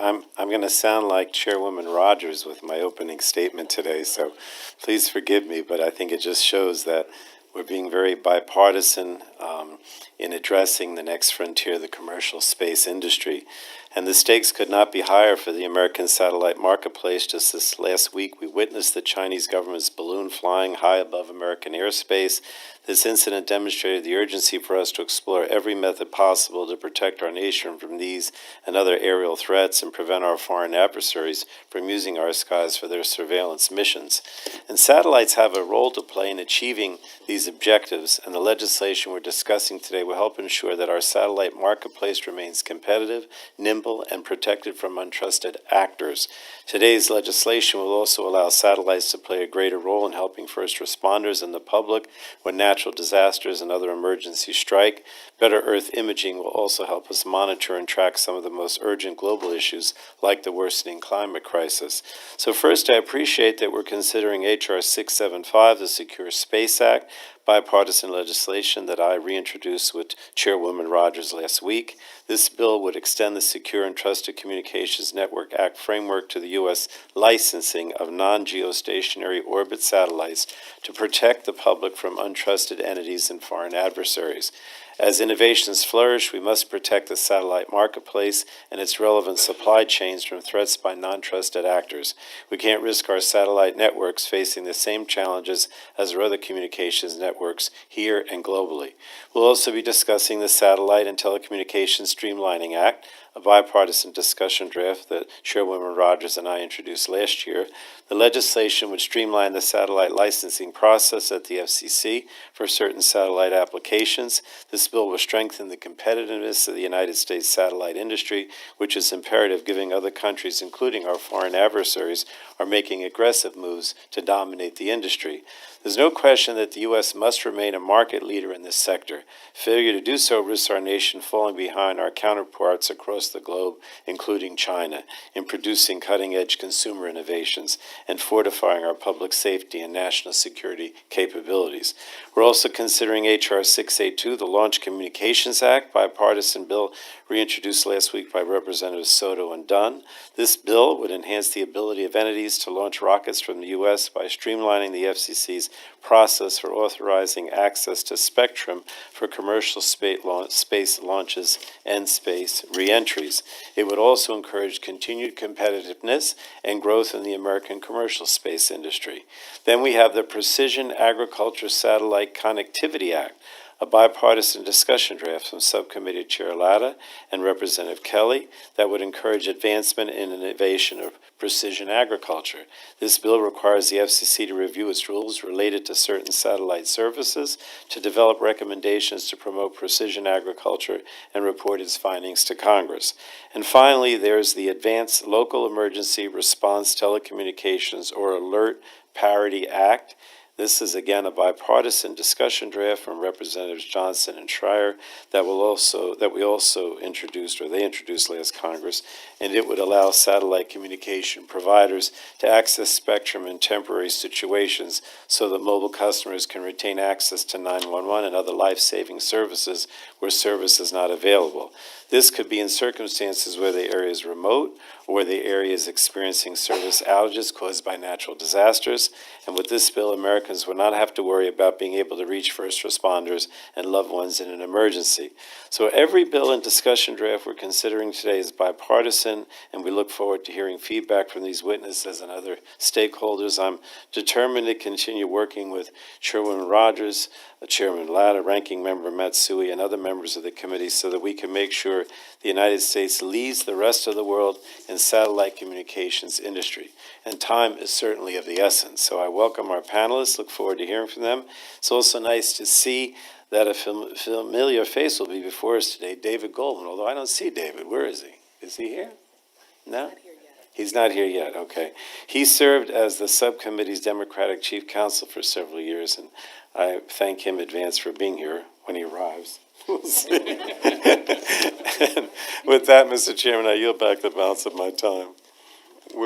I'm going to sound like Chairwoman Rogers with my opening statement today, so please forgive me, but I think it just shows that we're being very bipartisan in addressing the next frontier, the commercial space industry. And the stakes could not be higher for the American satellite marketplace. Just this last week, we witnessed the Chinese government's balloon flying high above American airspace. This incident demonstrated the urgency for us to explore every method possible to protect our nation from these and other aerial threats and prevent our foreign adversaries from using our skies for their surveillance missions. And satellites have a role to play in achieving these objectives, and the legislation we're discussing today will help ensure that our satellite marketplace remains competitive, nimble, and protected from untrusted actors. Today's legislation will also allow satellites to play a greater role in helping first responders and the public when natural disasters and other emergencies strike. Better Earth imaging will also help us monitor and track some of the most urgent global issues like the worsening climate crisis. So first, I appreciate that we're considering H.R. 675, the Secure Space Act, bipartisan legislation that I reintroduced with Chairwoman Rogers last week. This bill would extend the Secure and Trusted Communications Network Act framework to the U.S. licensing of non-geostationary orbit satellites to protect the public from untrusted entities and foreign adversaries. As innovations flourish, we must protect the satellite marketplace and its relevant supply chains from threats by non-trusted actors. We can't risk our satellite networks facing the same challenges as our other communications networks here and globally. We'll also be discussing the Satellite and Telecommunications Streamlining Act, a bipartisan discussion draft that Chairwoman Rogers and I introduced last year. The legislation would streamline the satellite licensing process at the FCC for certain satellite applications. This bill will strengthen the competitiveness of the United States satellite industry, which is imperative given other countries, including our foreign adversaries, are making aggressive moves to dominate the industry. There's no question that the U.S. must remain a market leader in this sector. Failure to do so risks our nation falling behind our counterparts across the globe, including China, in producing cutting-edge consumer innovations and fortifying our public safety and national security capabilities. We're also considering H.R. 682, the Launch Communications Act, bipartisan bill reintroduced last week by Representatives Soto and Dunn. This bill would enhance the ability of entities to launch rockets from the U.S. by streamlining the FCC's process for authorizing access to spectrum for commercial space launches and space reentries. It would also encourage continued competitiveness and growth in the American commercial space industry. Then we have the Precision Agriculture Satellite Connectivity Act, a bipartisan discussion draft from Subcommittee Chair Latta and Representative Kelly that would encourage advancement in innovation of precision agriculture. This bill requires the FCC to review its rules related to certain satellite services, to develop recommendations to promote precision agriculture, and report its findings to Congress. And finally, there's the Advanced Local Emergency Response Telecommunications or Alert Parity Act. This is, again, a bipartisan discussion draft from Representatives Johnson and Schreier that we also introduced, or they introduced last Congress, and it would allow satellite communication providers to access spectrum in temporary situations so that mobile customers can retain access to 911 and other life-saving services where service is not available. This could be in circumstances where the area is remote or where the area is experiencing service outages caused by natural disasters. And with this bill, Americans will not have to worry about being able to reach first responders and loved ones in an emergency. So every bill and discussion draft we're considering today is bipartisan, and we look forward to hearing feedback from these witnesses and other stakeholders. I'm determined to continue working with Chairwoman Rogers, Chairman Latta, Ranking Member Matsui, and other members of the committee so that we can make sure the United States leads the rest of the world in satellite communications industry. And time is certainly of the essence. So I welcome our panelists, look forward to hearing from them. It's also nice to see that a familiar face will be before us today, David Goldman, although I don't see David. Where is he? Is he here? No? He's not here yet, okay. He served as the subcommittee's Democratic Chief Counsel for several years, and I thank him in advance for being here when he arrives. We'll see. And with that, Mr. Chairman, I yield back the balance of my time.